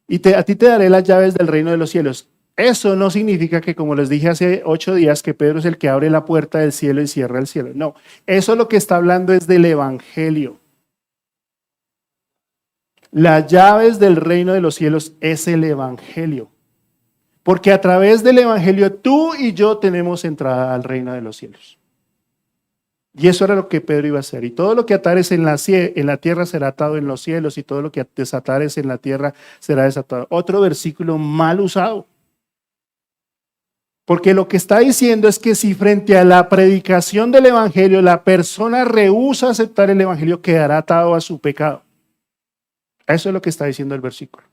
Y a ti te daré las llaves del reino de los cielos. Eso no significa que, como les dije hace 8 días, que Pedro es el que abre la puerta del cielo y cierra el cielo. No, eso lo que está hablando es del evangelio. Las llaves del reino de los cielos es el evangelio. Porque a través del evangelio tú y yo tenemos entrada al reino de los cielos. Y eso era lo que Pedro iba a hacer. Y todo lo que atares en la tierra será atado en los cielos, y todo lo que desatares en la tierra será desatado. Otro versículo mal usado. Porque lo que está diciendo es que si frente a la predicación del evangelio la persona rehúsa aceptar el evangelio, quedará atado a su pecado. Eso es lo que está diciendo el versículo.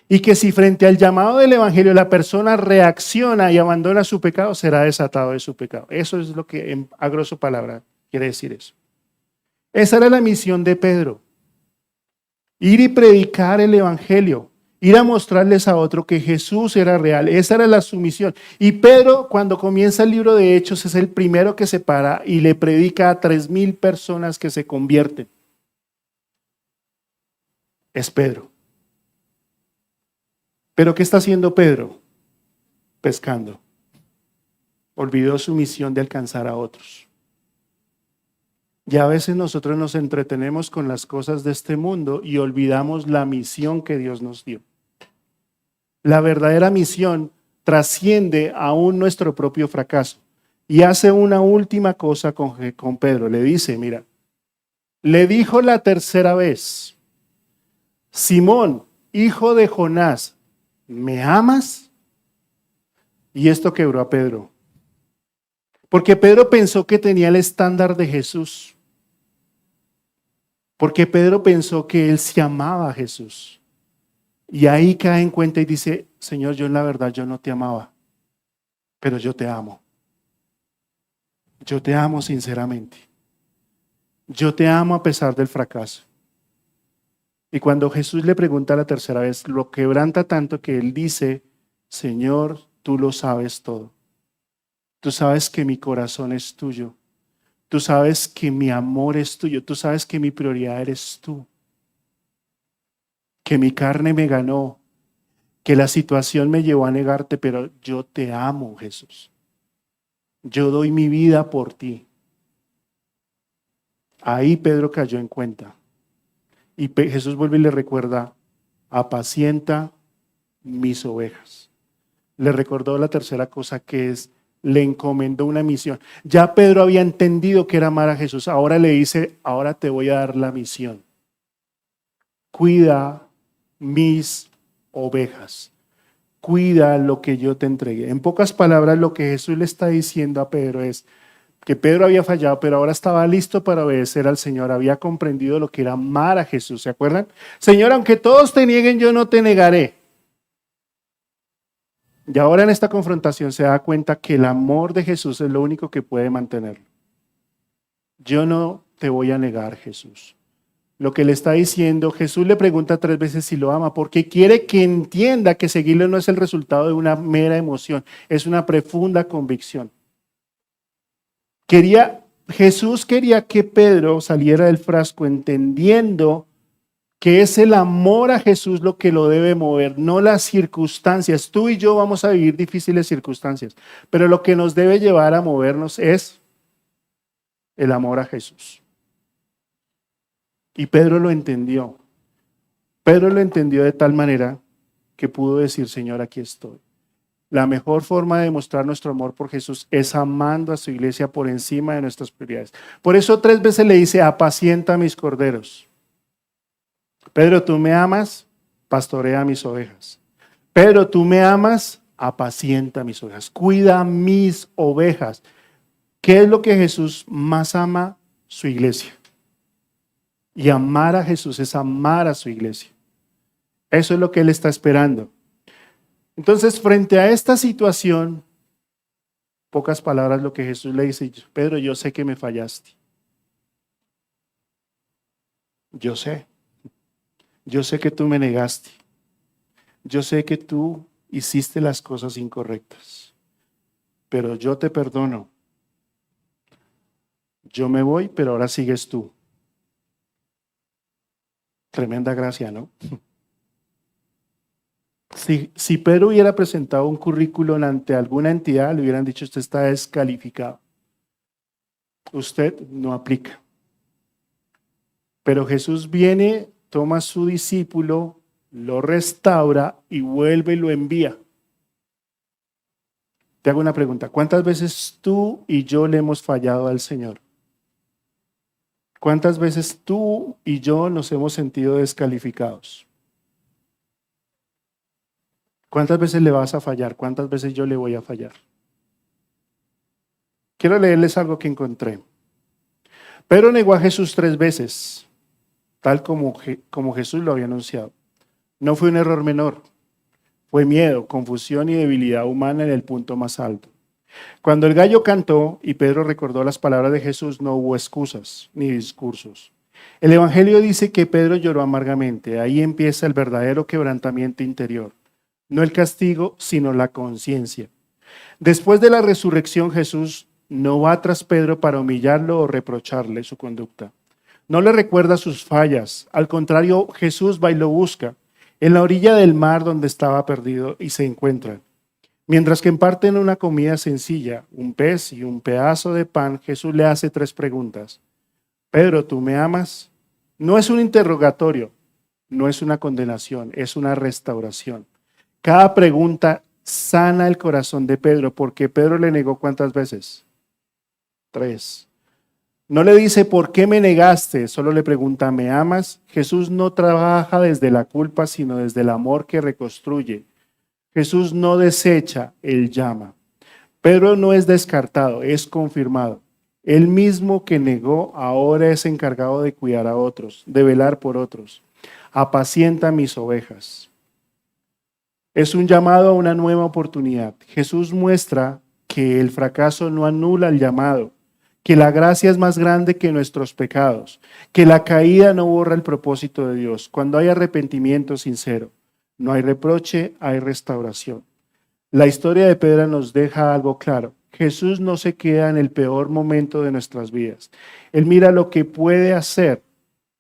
Y que si frente al llamado del evangelio la persona reacciona y abandona su pecado, será desatado de su pecado. Eso es lo que, a grosso palabra, quiere decir eso. Esa era la misión de Pedro. Ir y predicar el evangelio. Ir a mostrarles a otro que Jesús era real. Esa era la sumisión. Y Pedro, cuando comienza el libro de Hechos, es el primero que se para y le predica a 3,000 personas que se convierten. Es Pedro. ¿Pero qué está haciendo Pedro? Pescando. Olvidó su misión de alcanzar a otros. Y a veces nosotros nos entretenemos con las cosas de este mundo y olvidamos la misión que Dios nos dio. La verdadera misión trasciende aún nuestro propio fracaso. Y hace una última cosa con Pedro. Le dice, mira, le dijo la tercera vez, Simón, hijo de Jonás, ¿me amas? Y esto quebró a Pedro. Porque Pedro pensó que tenía el estándar de Jesús. Porque Pedro pensó que él se amaba a Jesús. Y ahí cae en cuenta y dice, Señor, yo en la verdad yo no te amaba, pero yo te amo. Yo te amo sinceramente. Yo te amo a pesar del fracaso. Y cuando Jesús le pregunta la tercera vez, lo quebranta tanto que él dice, Señor, tú lo sabes todo. Tú sabes que mi corazón es tuyo. Tú sabes que mi amor es tuyo. Tú sabes que mi prioridad eres tú. Que mi carne me ganó. Que la situación me llevó a negarte, pero yo te amo, Jesús. Yo doy mi vida por ti. Ahí Pedro cayó en cuenta. Y Jesús vuelve y le recuerda, apacienta mis ovejas. Le recordó la tercera cosa que es, le encomendó una misión. Ya Pedro había entendido que era amar a Jesús. Ahora le dice, ahora te voy a dar la misión. Cuida mis ovejas. Cuida lo que yo te entregué. En pocas palabras, lo que Jesús le está diciendo a Pedro es que Pedro había fallado, pero ahora estaba listo para obedecer al Señor. Había comprendido lo que era amar a Jesús. ¿Se acuerdan? Señor, aunque todos te nieguen, yo no te negaré. Y ahora en esta confrontación se da cuenta que el amor de Jesús es lo único que puede mantenerlo. Yo no te voy a negar, Jesús. Lo que le está diciendo, Jesús le pregunta 3 veces si lo ama, porque quiere que entienda que seguirlo no es el resultado de una mera emoción, es una profunda convicción. Jesús quería que Pedro saliera del frasco entendiendo que es el amor a Jesús lo que lo debe mover, no las circunstancias. Tú y yo vamos a vivir difíciles circunstancias, pero lo que nos debe llevar a movernos es el amor a Jesús. Y Pedro lo entendió. Pedro lo entendió de tal manera que pudo decir, Señor, aquí estoy. La mejor forma de demostrar nuestro amor por Jesús es amando a su iglesia por encima de nuestras prioridades. Por eso 3 veces le dice, apacienta mis corderos. Pedro, tú me amas, pastorea mis ovejas. Pedro, tú me amas, apacienta mis ovejas. Cuida mis ovejas. ¿Qué es lo que Jesús más ama? Su iglesia. Y amar a Jesús es amar a su iglesia. Eso es lo que Él está esperando. Entonces, frente a esta situación, pocas palabras lo que Jesús le dice, Pedro, yo sé que me fallaste. Yo sé que tú me negaste. Yo sé que tú hiciste las cosas incorrectas. Pero yo te perdono. Yo me voy, pero ahora sigues tú. Tremenda gracia, ¿no? Si Pedro hubiera presentado un currículum ante alguna entidad, le hubieran dicho, usted está descalificado. Usted no aplica. Pero Jesús viene, toma a su discípulo, lo restaura y vuelve y lo envía. Te hago una pregunta. ¿Cuántas veces tú y yo le hemos fallado al Señor? ¿Cuántas veces tú y yo nos hemos sentido descalificados? ¿Cuántas veces le vas a fallar? ¿Cuántas veces yo le voy a fallar? Quiero leerles algo que encontré. Pedro negó a Jesús 3 veces, tal como Jesús lo había anunciado. No fue un error menor, fue miedo, confusión y debilidad humana en el punto más alto. Cuando el gallo cantó y Pedro recordó las palabras de Jesús, no hubo excusas ni discursos. El Evangelio dice que Pedro lloró amargamente. Ahí empieza el verdadero quebrantamiento interior. No el castigo, sino la conciencia. Después de la resurrección, Jesús no va tras Pedro para humillarlo o reprocharle su conducta. No le recuerda sus fallas. Al contrario, Jesús va y lo busca en la orilla del mar donde estaba perdido y se encuentran. Mientras que imparten una comida sencilla, un pez y un pedazo de pan, Jesús le hace 3 preguntas. Pedro, ¿tú me amas? No es un interrogatorio, no es una condenación, es una restauración. Cada pregunta sana el corazón de Pedro, porque Pedro le negó ¿cuántas veces? 3. No le dice, ¿por qué me negaste? Solo le pregunta, ¿me amas? Jesús no trabaja desde la culpa, sino desde el amor que reconstruye. Jesús no desecha, Él llama. Pedro no es descartado, es confirmado. Él mismo que negó, ahora es encargado de cuidar a otros, de velar por otros. Apacienta mis ovejas. Es un llamado a una nueva oportunidad. Jesús muestra que el fracaso no anula el llamado, que la gracia es más grande que nuestros pecados, que la caída no borra el propósito de Dios. Cuando hay arrepentimiento sincero, no hay reproche, hay restauración. La historia de Pedro nos deja algo claro. Jesús no se queda en el peor momento de nuestras vidas. Él mira lo que puede hacer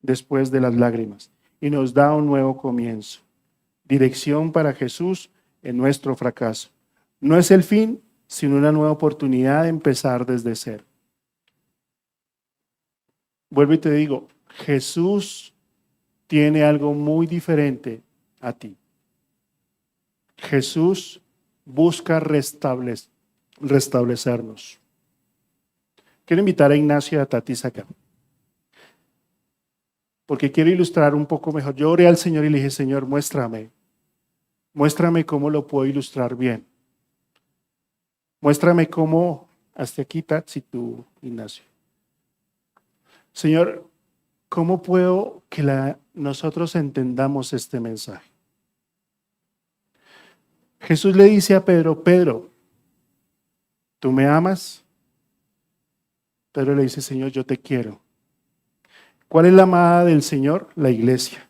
después de las lágrimas y nos da un nuevo comienzo. Dirección para Jesús en nuestro fracaso. No es el fin, sino una nueva oportunidad de empezar desde cero. Vuelvo y te digo, Jesús tiene algo muy diferente a ti. Jesús busca restablecernos. Quiero invitar a Ignacio y a Tatis acá, porque quiero ilustrar un poco mejor. Yo oré al Señor y le dije, Señor, muéstrame cómo lo puedo ilustrar bien. Muéstrame cómo, hasta aquí Tats y tú, Ignacio. Señor, ¿cómo puedo que nosotros entendamos este mensaje? Jesús le dice a Pedro, Pedro, ¿tú me amas? Pedro le dice, Señor, yo te quiero. ¿Cuál es la amada del Señor? La iglesia.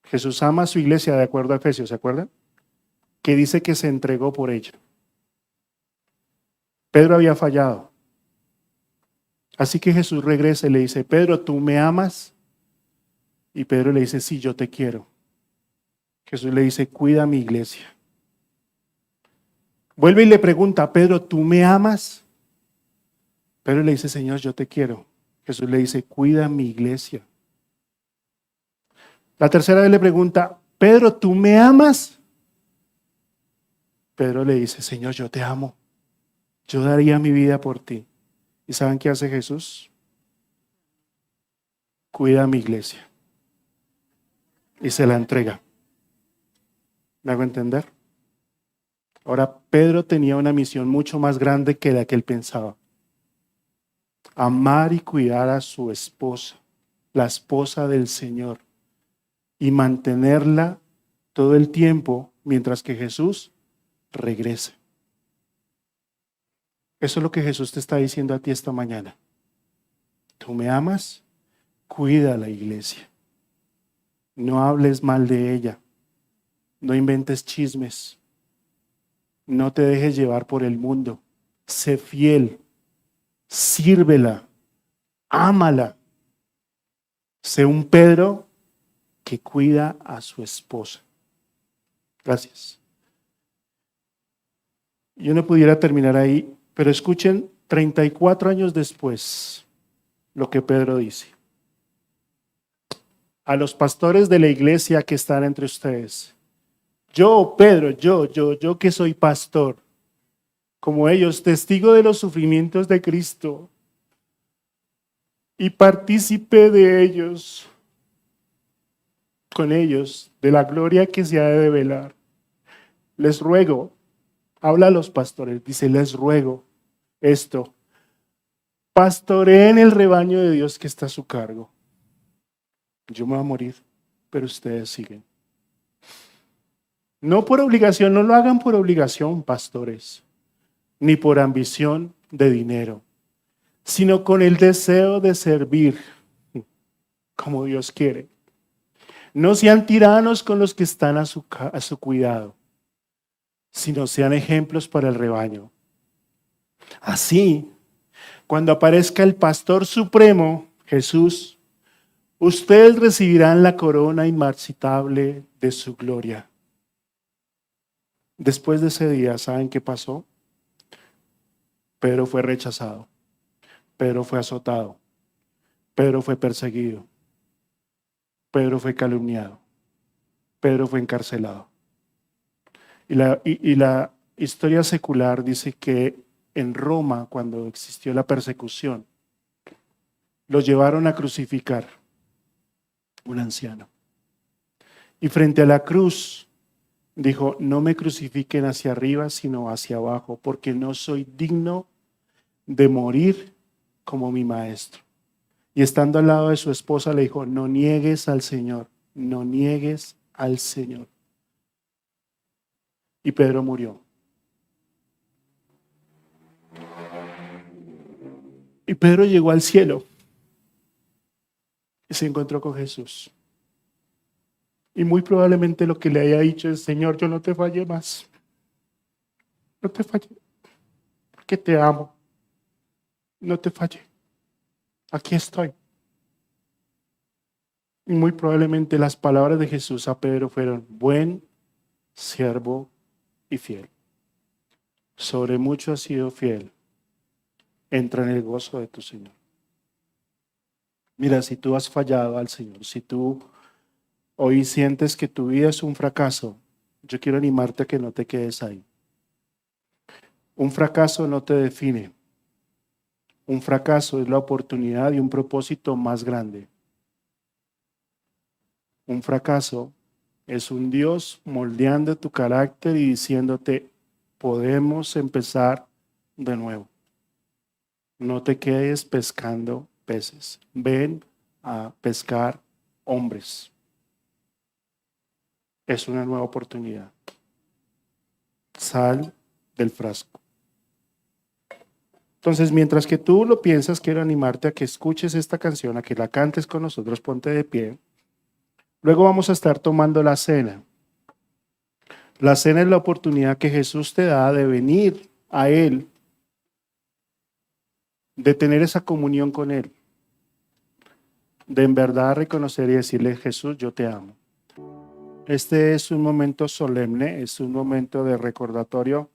Jesús ama a su iglesia de acuerdo a Efesios, ¿se acuerdan? Que dice que se entregó por ella. Pedro había fallado. Así que Jesús regresa y le dice, Pedro, ¿tú me amas? Y Pedro le dice, sí, yo te quiero. Jesús le dice, cuida mi iglesia. Vuelve y le pregunta, Pedro, ¿tú me amas? Pedro le dice, Señor, yo te quiero. Jesús le dice, cuida mi iglesia. La tercera vez le pregunta, Pedro, ¿tú me amas? Pedro le dice, Señor, yo te amo. Yo daría mi vida por ti. ¿Y saben qué hace Jesús? Cuida a mi iglesia y se la entrega. ¿Me hago entender? Ahora, Pedro tenía una misión mucho más grande que la que él pensaba. Amar y cuidar a su esposa, la esposa del Señor, y mantenerla todo el tiempo mientras que Jesús regrese. Eso es lo que Jesús te está diciendo a ti esta mañana. ¿Tú me amas? Cuida a la iglesia. No hables mal de ella. No inventes chismes. No te dejes llevar por el mundo. Sé fiel. Sírvela. Ámala. Sé un Pedro que cuida a su esposa. Gracias. Yo no pudiera terminar ahí, pero escuchen 34 años después lo que Pedro dice. A los pastores de la iglesia que están entre ustedes. Yo, Pedro, yo que soy pastor, como ellos, testigo de los sufrimientos de Cristo y partícipe de ellos, con ellos, de la gloria que se ha de revelar. Les ruego, habla a los pastores, dice, les ruego esto, pastoreen el rebaño de Dios que está a su cargo. Yo me voy a morir, pero ustedes siguen. No por obligación, no lo hagan por obligación, pastores, ni por ambición de dinero, sino con el deseo de servir como Dios quiere. No sean tiranos con los que están a su cuidado, sino sean ejemplos para el rebaño. Así, cuando aparezca el pastor supremo, Jesús, ustedes recibirán la corona inmarcitable de su gloria. Después de ese día, ¿saben qué pasó? Pedro fue rechazado, Pedro fue azotado, Pedro fue perseguido, Pedro fue calumniado, Pedro fue encarcelado. Y la historia secular dice que en Roma, cuando existió la persecución, lo llevaron a crucificar, un anciano. Y frente a la cruz, dijo, no me crucifiquen hacia arriba, sino hacia abajo, porque no soy digno de morir como mi maestro. Y estando al lado de su esposa le dijo, no niegues al Señor, no niegues al Señor. Y Pedro murió. Y Pedro llegó al cielo y se encontró con Jesús. Y muy probablemente lo que le haya dicho es, Señor, yo no te fallé más. No te fallé, porque te amo. No te fallé. Aquí estoy. Y muy probablemente las palabras de Jesús a Pedro fueron, buen siervo y fiel. Sobre mucho has sido fiel. Entra en el gozo de tu Señor. Mira, si tú has fallado al Señor, si tú hoy sientes que tu vida es un fracaso, yo quiero animarte a que no te quedes ahí. Un fracaso no te define. Un fracaso es la oportunidad de un propósito más grande. Un fracaso es un Dios moldeando tu carácter y diciéndote, podemos empezar de nuevo. No te quedes pescando peces. Ven a pescar hombres. Es una nueva oportunidad. Sal del frasco. Entonces, mientras que tú lo piensas, quiero animarte a que escuches esta canción, a que la cantes con nosotros, ponte de pie. Luego vamos a estar tomando la cena. La cena es la oportunidad que Jesús te da de venir a Él, de tener esa comunión con Él, de en verdad reconocer y decirle, Jesús, yo te amo. Este es un momento solemne, es un momento de recordatorio,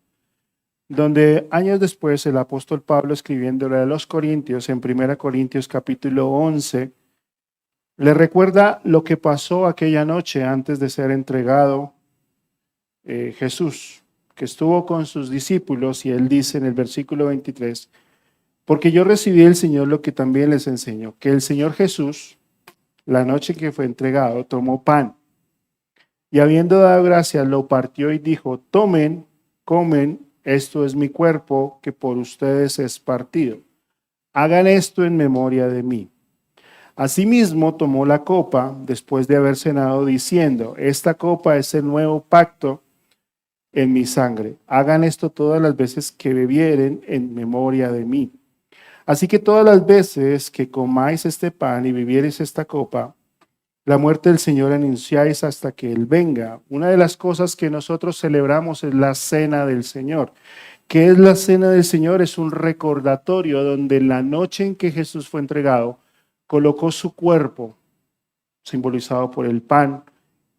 donde años después el apóstol Pablo, escribiéndole a los Corintios, en 1 Corintios capítulo 11, le recuerda lo que pasó aquella noche antes de ser entregado Jesús, que estuvo con sus discípulos, y él dice en el versículo 23, porque yo recibí del Señor lo que también les enseño, que el Señor Jesús, la noche que fue entregado, tomó pan, y habiendo dado gracias, lo partió y dijo, tomen, comen, esto es mi cuerpo, que por ustedes es partido. Hagan esto en memoria de mí. Asimismo tomó la copa después de haber cenado, diciendo, esta copa es el nuevo pacto en mi sangre. Hagan esto todas las veces que bebieren en memoria de mí. Así que todas las veces que comáis este pan y bebiereis esta copa, la muerte del Señor anunciáis hasta que Él venga. Una de las cosas que nosotros celebramos es la cena del Señor. ¿Qué es la cena del Señor? Es un recordatorio donde la noche en que Jesús fue entregado, colocó su cuerpo, simbolizado por el pan,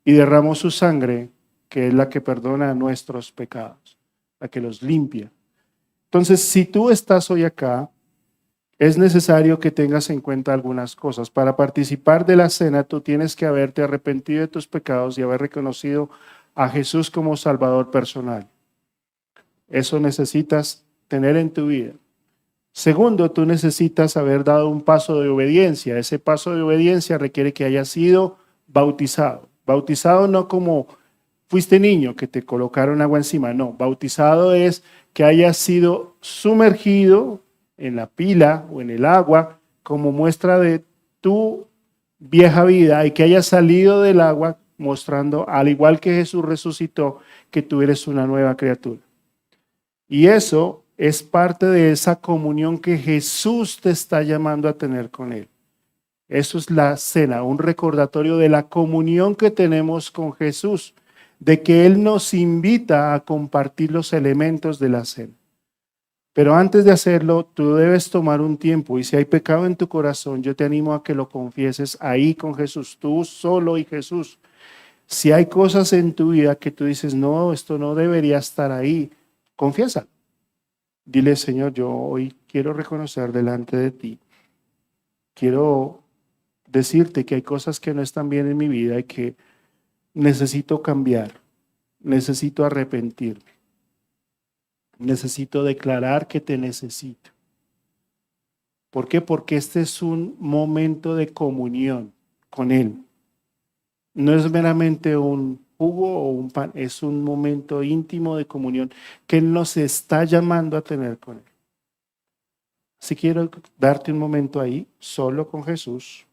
y derramó su sangre, que es la que perdona nuestros pecados, la que los limpia. Entonces, si tú estás hoy acá, es necesario que tengas en cuenta algunas cosas. Para participar de la cena, tú tienes que haberte arrepentido de tus pecados y haber reconocido a Jesús como Salvador personal. Eso necesitas tener en tu vida. Segundo, tú necesitas haber dado un paso de obediencia. Ese paso de obediencia requiere que hayas sido bautizado. Bautizado no como fuiste niño, que te colocaron agua encima. No, bautizado es que hayas sido sumergido en la pila o en el agua como muestra de tu vieja vida y que hayas salido del agua mostrando, al igual que Jesús resucitó, que tú eres una nueva criatura. Y eso es parte de esa comunión que Jesús te está llamando a tener con Él. Eso es la cena, un recordatorio de la comunión que tenemos con Jesús, de que Él nos invita a compartir los elementos de la cena. Pero antes de hacerlo, tú debes tomar un tiempo, y si hay pecado en tu corazón, yo te animo a que lo confieses ahí con Jesús, tú solo y Jesús. Si hay cosas en tu vida que tú dices, no, esto no debería estar ahí, confiesa. Dile, Señor, yo hoy quiero reconocer delante de ti, quiero decirte que hay cosas que no están bien en mi vida y que necesito cambiar, necesito arrepentirme, necesito declarar que te necesito. ¿Por qué? Porque este es un momento de comunión con Él. No es meramente un jugo o un pan, es un momento íntimo de comunión que Él nos está llamando a tener con Él. Así quiero darte un momento ahí, solo con Jesús.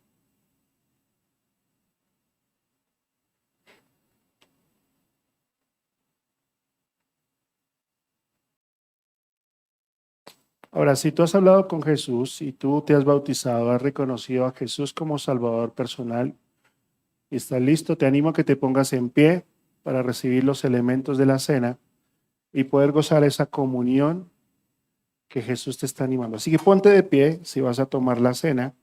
Ahora, si tú has hablado con Jesús y tú te has bautizado, has reconocido a Jesús como Salvador personal y estás listo, te animo a que te pongas en pie para recibir los elementos de la cena y poder gozar esa comunión que Jesús te está animando. Así que ponte de pie si vas a tomar la cena.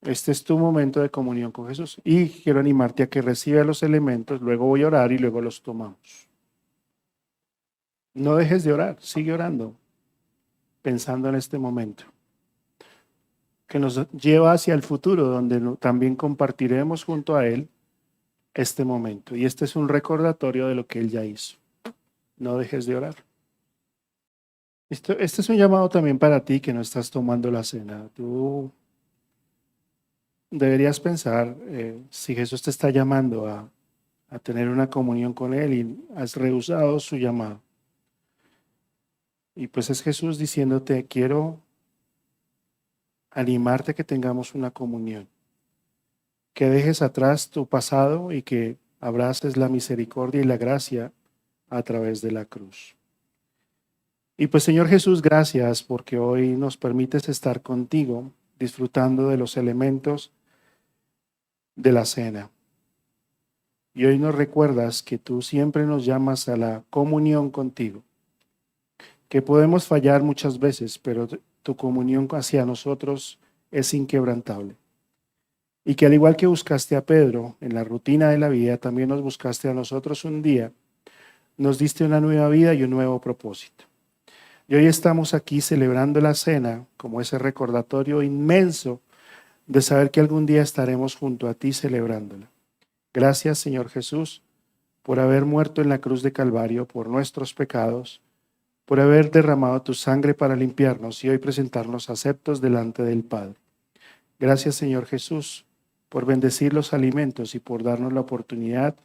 Este es tu momento de comunión con Jesús y quiero animarte a que recibas los elementos, luego voy a orar y luego los tomamos. No dejes de orar, sigue orando, pensando en este momento, que nos lleva hacia el futuro, donde también compartiremos junto a Él este momento. Y este es un recordatorio de lo que Él ya hizo. No dejes de orar. Este es un llamado también para ti que no estás tomando la cena. Tú deberías pensar si Jesús te está llamando a tener una comunión con Él y has rehusado su llamado. Y pues es Jesús diciéndote, quiero animarte a que tengamos una comunión, que dejes atrás tu pasado y que abraces la misericordia y la gracia a través de la cruz. Y pues Señor Jesús, gracias porque hoy nos permites estar contigo, disfrutando de los elementos de la cena. Y hoy nos recuerdas que tú siempre nos llamas a la comunión contigo, que podemos fallar muchas veces, pero tu comunión hacia nosotros es inquebrantable. Y que al igual que buscaste a Pedro en la rutina de la vida, también nos buscaste a nosotros un día, nos diste una nueva vida y un nuevo propósito. Y hoy estamos aquí celebrando la cena como ese recordatorio inmenso de saber que algún día estaremos junto a ti celebrándola. Gracias, Señor Jesús, por haber muerto en la cruz de Calvario por nuestros pecados, por haber derramado tu sangre para limpiarnos y hoy presentarnos aceptos delante del Padre. Gracias, Señor Jesús, por bendecir los alimentos y por darnos la oportunidad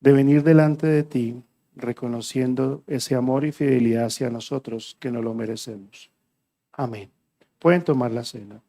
de venir delante de ti, reconociendo ese amor y fidelidad hacia nosotros que no lo merecemos. Amén. Pueden tomar la cena.